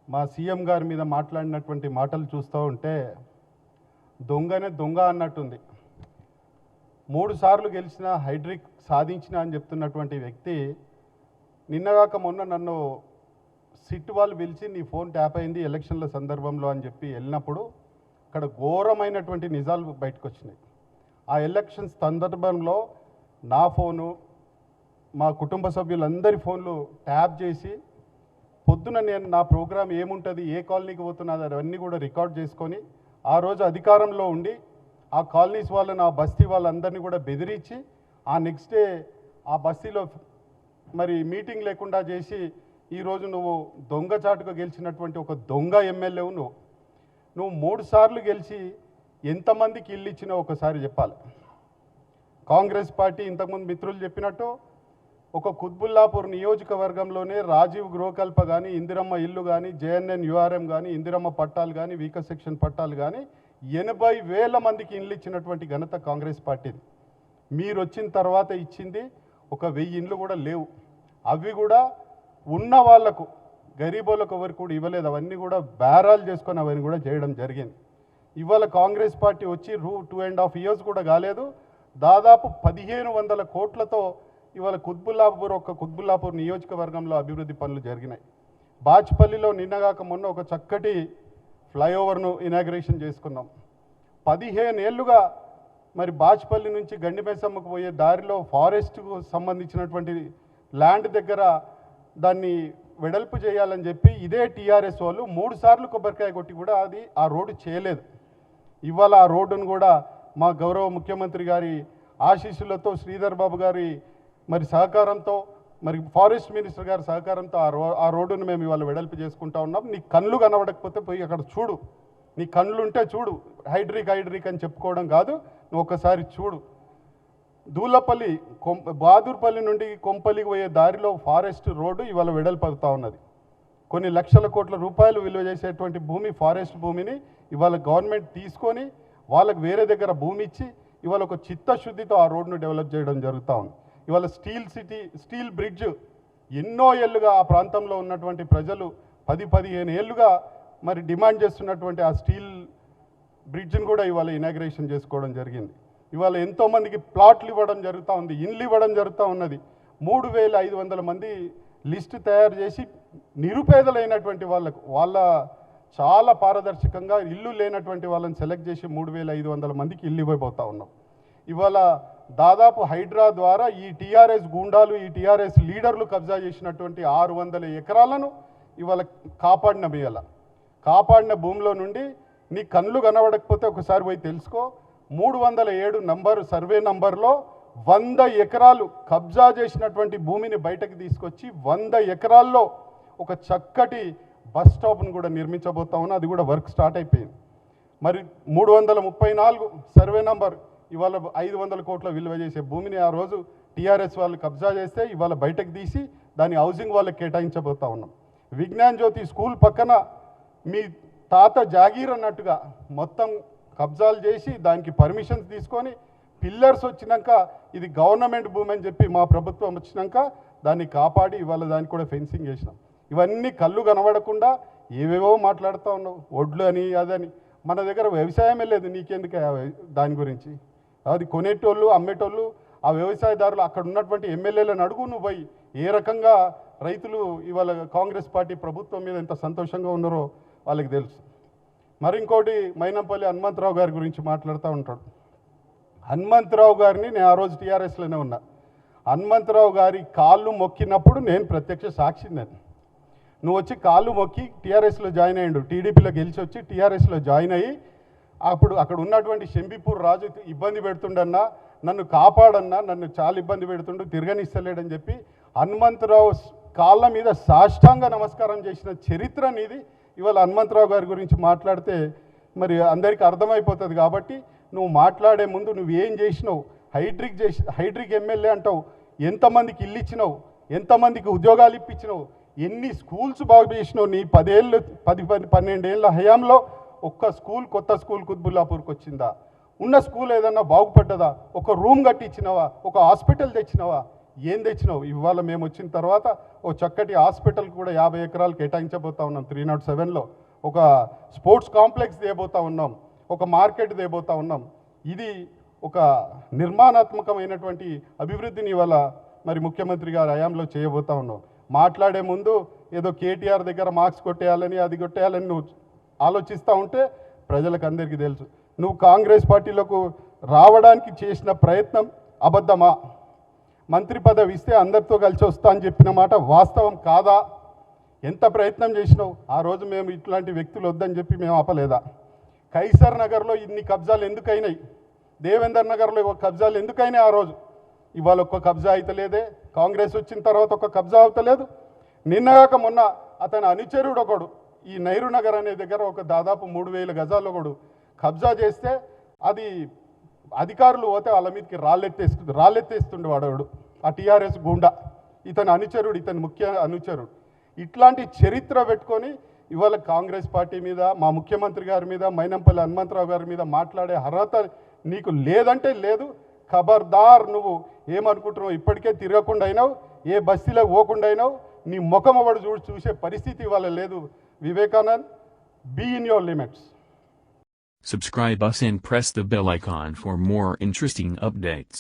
మా సీఎం గారి మీద మాట్లాడినటువంటి మాటలు చూస్తూ ఉంటే దొంగనే దొంగ అన్నట్టుంది. 3 సార్లు గెలిచిన హైడ్రిక్ సాధించిన అని చెప్తున్నటువంటి వ్యక్తి నిన్నగాక మొన్న నన్ను సిట్ వాళ్ళు పిలిచి నీ ఫోన్ ట్యాప్ అయింది ఎలక్షన్ల సందర్భంలో అని చెప్పి వెళ్ళినప్పుడు అక్కడ ఘోరమైనటువంటి నిజాలు బయటకు వచ్చినాయి. ఆ ఎలక్షన్స్ సందర్భంలో నా ఫోను, మా కుటుంబ సభ్యులందరి ఫోన్లు ట్యాప్ చేసి పొద్దున నేను నా ప్రోగ్రాం ఏముంటుంది, ఏ కాలనీకి పోతున్నది అవన్నీ కూడా రికార్డ్ చేసుకొని ఆ రోజు అధికారంలో ఉండి ఆ కాలనీస్ వాళ్ళని, ఆ బస్తీ వాళ్ళందరినీ కూడా బెదిరించి ఆ నెక్స్ట్ డే ఆ బస్తీలో మరి మీటింగ్ లేకుండా చేసి ఈరోజు నువ్వు దొంగచాటుగా గెలిచినటువంటి ఒక దొంగ ఎమ్మెల్యేవు. నువ్వు 3 సార్లు గెలిచి ఎంతమందికి ఇల్లు ఇచ్చినావు ఒకసారి చెప్పాలి. కాంగ్రెస్ పార్టీ ఇంతకుముందు మిత్రులు చెప్పినట్టు ఒక కుత్బుల్లాపూర్ నియోజకవర్గంలోనే రాజీవ్ గృహకల్ప కానీ, ఇందిరమ్మ ఇల్లు కానీ, జేఎన్ఎన్ యుఆర్ఎం కానీ, ఇందిరమ్మ పట్టాలు కానీ, వీక సెక్షన్ పట్టాలు కానీ 80,000 మందికి ఇల్లు ఇచ్చినటువంటి ఘనత కాంగ్రెస్ పార్టీది. మీరు వచ్చిన తర్వాత ఇచ్చింది ఒక 1000 ఇండ్లు కూడా లేవు. అవి కూడా ఉన్న వాళ్లకు, గరీబోళ్ళకు ఎవరికి కూడా ఇవ్వలేదు. అవన్నీ కూడా బేరాలు చేసుకొని అవన్నీ కూడా చేయడం జరిగింది. ఇవాళ కాంగ్రెస్ పార్టీ వచ్చి 2.5 years కూడా కాలేదు, దాదాపు 1500 కోట్లతో ఇవాళ కుత్బుల్లాపూర్ నియోజకవర్గంలో అభివృద్ధి పనులు జరిగినాయి. బాచ్పల్లిలో నిన్నగాక మొన్న ఒక చక్కటి ఫ్లైఓవర్ను ఇనాగ్రేషన్ చేసుకున్నాం. 15 ఏళ్ళుగా మరి బాచ్పల్లి నుంచి గండిమేసమ్మకు పోయే దారిలో ఫారెస్ట్కు సంబంధించినటువంటి ల్యాండ్ దగ్గర దాన్ని వెడల్పు చేయాలని చెప్పి ఇదే టీఆర్ఎస్ వాళ్ళు 3 సార్లు కొబ్బరికాయ కొట్టి కూడా ఆ రోడ్డు చేయలేదు. ఇవాళ ఆ రోడ్డును కూడా మా గౌరవ ముఖ్యమంత్రి గారి ఆశీస్సులతో, శ్రీధర్ బాబు గారి మరి సహకారంతో, మరి ఫారెస్ట్ మినిస్టర్ గారి సహకారంతో ఆ రోడ్డును మేము ఇవాళ వెడల్పు చేసుకుంటా ఉన్నాం. నీ కళ్ళు కనబడకపోతే పోయి అక్కడ చూడు, నీ కళ్ళు ఉంటే చూడు. హైడ్రిక్ అని చెప్పుకోవడం కాదు, నువ్వు ఒకసారి చూడు. దూలపల్లి బహాదూర్పల్లి నుండి కొంపల్లికి పోయే దారిలో ఫారెస్ట్ రోడ్డు ఇవాళ వెడల్పు అవుతూ ఉన్నది. కొన్ని లక్షల కోట్ల రూపాయలు విలువ చేసేటువంటి భూమి, ఫారెస్ట్ భూమిని ఇవాళ గవర్నమెంట్ తీసుకొని వాళ్ళకు వేరే దగ్గర భూమి ఇచ్చి ఇవాళ ఒక చిత్తశుద్ధితో ఆ రోడ్డును డెవలప్ చేయడం జరుగుతూ ఉంది. ఇవాళ స్టీల్ బ్రిడ్జ్ ఎన్నో ఏళ్ళుగా ఆ ప్రాంతంలో ఉన్నటువంటి ప్రజలు 10-15 ఏళ్ళుగా మరి డిమాండ్ చేస్తున్నటువంటి ఆ స్టీల్ బ్రిడ్జ్ని కూడా ఇవాళ ఇనాగ్రేషన్ చేసుకోవడం జరిగింది. ఇవాళ ఎంతోమందికి ప్లాట్లు ఇవ్వడం జరుగుతూ ఉంది, ఇండ్లు ఇవ్వడం జరుగుతూ ఉన్నది. 3500 మంది లిస్టు తయారు చేసి నిరుపేదలైనటువంటి వాళ్ళ చాలా పారదర్శకంగా ఇల్లు లేనటువంటి వాళ్ళని సెలెక్ట్ చేసి 3500 మందికి ఇల్లు ఇవ్వబోతూ ఉన్నాం. ఇవాళ దాదాపు హైడ్రా ద్వారా ఈ టీఆర్ఎస్ గూండాలు, ఈ టీఆర్ఎస్ లీడర్లు కబ్జా చేసినటువంటి 600 ఎకరాలను ఇవాళ కాపాడిన భూమిలో నుండి నీ కళ్ళు కనబడకపోతే ఒకసారి పోయి తెలుసుకో. 307 సర్వే నంబర్లో 100 ఎకరాలు కబ్జా చేసినటువంటి భూమిని బయటకు తీసుకొచ్చి 100 ఎకరాల్లో ఒక చక్కటి బస్ స్టాప్ను కూడా నిర్మించబోతా ఉన్నా. అది కూడా వర్క్ స్టార్ట్ అయిపోయింది. మరి 334 సర్వే నంబర్ ఇవాళ 500 కోట్ల విలువ చేసే భూమిని ఆ రోజు టీఆర్ఎస్ వాళ్ళు కబ్జా చేస్తే ఇవాళ బయటకు తీసి దాన్ని హౌసింగ్ వాళ్ళకి కేటాయించబోతా ఉన్నాం. విజ్ఞాన్ జ్యోతి స్కూల్ పక్కన మీ తాత జాగీర్ అన్నట్టుగా మొత్తం కబ్జాలు చేసి దానికి పర్మిషన్స్ తీసుకొని పిల్లర్స్ వచ్చినాక ఇది గవర్నమెంట్ భూమి అని చెప్పి మా ప్రభుత్వం వచ్చినాక దాన్ని కాపాడి ఇవాళ దానికి కూడా ఫెన్సింగ్ చేసినాం. ఇవన్నీ కళ్ళు కనబడకుండా ఏవేవో మాట్లాడుతూ ఉన్నావు, ఒడ్లు అని అదని. మన దగ్గర వ్యవసాయమే లేదు, నీకెందుకు దాని గురించి? అది కొనేటోళ్ళు, అమ్మేటోళ్ళు, ఆ వ్యవసాయదారులు, అక్కడ ఉన్నటువంటి ఎమ్మెల్యేలను అడుగు నువ్వు పోయి ఏ రకంగా రైతులు ఇవాళ కాంగ్రెస్ పార్టీ ప్రభుత్వం మీద ఎంత సంతోషంగా ఉన్నారో వాళ్ళకి తెలుసు. మరి ఇంకోటి మైనంపల్లి హనుమంతరావు గారి గురించి మాట్లాడుతూ ఉంటాడు. హనుమంతరావు గారిని నేను ఆ రోజు టీఆర్ఎస్లోనే ఉన్నా. హనుమంతరావు గారి కాళ్ళు మొక్కినప్పుడు నేను ప్రత్యక్ష సాక్షిని. నువ్వు వచ్చి కాళ్ళు మొక్కి టీఆర్ఎస్లో జాయిన్ అయ్యిండు, టీడీపీలో గెలిచి వచ్చి టీఆర్ఎస్లో జాయిన్ అయ్యి అప్పుడు అక్కడ ఉన్నటువంటి షంబీపూర్ రాజు ఇబ్బంది పెడుతుండన్నా, నన్ను కాపాడన్నా, నన్ను చాలా ఇబ్బంది పెడుతుండు, తిరగనిస్తలేడని చెప్పి హనుమంతరావు కాళ్ళ మీద సాష్టాంగ నమస్కారం చేసిన చరిత్ర నీది. ఇవాళ హనుమంతరావు గారి గురించి మాట్లాడితే మరి అందరికీ అర్థమైపోతుంది. కాబట్టి నువ్వు మాట్లాడే ముందు నువ్వు ఏం చేసినావు, హైడ్రిక్ ఎమ్మెల్యే అంటావు, ఎంతమందికి ఇల్లు ఇచ్చినావు, ఎంతమందికి ఉద్యోగాలు ఇప్పించినావు, ఎన్ని స్కూల్స్ బాగు చేసినావు. నీ 10-12 ఏళ్ళ హయాంలో ఒక్క స్కూల్, కొత్త స్కూల్ కుత్బుల్లాపూర్కి వచ్చిందా? ఉన్న స్కూల్ ఏదన్నా బాగుపడ్డదా? ఒక రూమ్ కట్టించినావా? ఒక హాస్పిటల్ తెచ్చినావా? ఏం తెచ్చినావు? ఇవాళ మేము వచ్చిన తర్వాత ఓ చక్కటి హాస్పిటల్ కూడా 50 ఎకరాలు కేటాయించబోతా ఉన్నాం. 307లో ఒక స్పోర్ట్స్ కాంప్లెక్స్ దేబోతా ఉన్నాం, ఒక మార్కెట్ దేబోతా ఉన్నాం. ఇది ఒక నిర్మాణాత్మకమైనటువంటి అభివృద్ధిని ఇవాళ మరి ముఖ్యమంత్రి గారు హయాంలో చేయబోతా ఉన్నాం. మాట్లాడే ముందు ఏదో కేటీఆర్ దగ్గర మార్క్స్ కొట్టేయాలని అది కొట్టేయాలని నువ్వు ఆలోచిస్తూ ఉంటే ప్రజలకు అందరికీ తెలుసు. నువ్వు కాంగ్రెస్ పార్టీలోకి రావడానికి చేసిన ప్రయత్నం అబద్ధమా? మంత్రి పదవి ఇస్తే అందరితో కలిసి వస్తా అని చెప్పిన మాట వాస్తవం కాదా? ఎంత ప్రయత్నం చేసినావు? ఆ రోజు మేము ఇట్లాంటి వ్యక్తులు వద్దని చెప్పి మేము ఆపలేదా? కైసర్ నగర్లో ఇన్ని కబ్జాలు ఎందుకైనాయి? దేవేందర్ నగర్లో ఒక కబ్జాలు ఎందుకైనాయి ఆ రోజు? ఇవాళ ఒక్క కబ్జా అవుతలేదే. కాంగ్రెస్ వచ్చిన తర్వాత ఒక కబ్జా అవుతలేదు. నిన్నగాక మొన్న అతని అనుచరుడు ఒకడు ఈ నెహ్రూ నగర్ అనే దగ్గర ఒక దాదాపు 3000 గజాలు ఒకడు కబ్జా చేస్తే అది అధికారులు పోతే వాళ్ళ మీదకి రాళ్ళెత్తేస్తుండే వాడవాడు ఆ టీఆర్ఎస్ గుండా. ఇతని అనుచరుడు, ఇతని ముఖ్య అనుచరుడు. ఇట్లాంటి చరిత్ర పెట్టుకొని ఇవాళ కాంగ్రెస్ పార్టీ మీద, మా ముఖ్యమంత్రి గారి మీద, మైనంపల్లి హనుమంతరావు గారి మీద మాట్లాడే అర్హత నీకు లేదంటే లేదు. ఖబర్దార్, నువ్వు ఏమనుకుంటున్నావు? ఇప్పటికే తిరగకుండా అయినావు, ఏ బస్తీలకు పోకుండా అయినావు. నీ ముఖం ఒకడు చూసే పరిస్థితి ఇవాళ లేదు. Vivekanand, be in your limits. Subscribe us and press the bell icon for more interesting updates.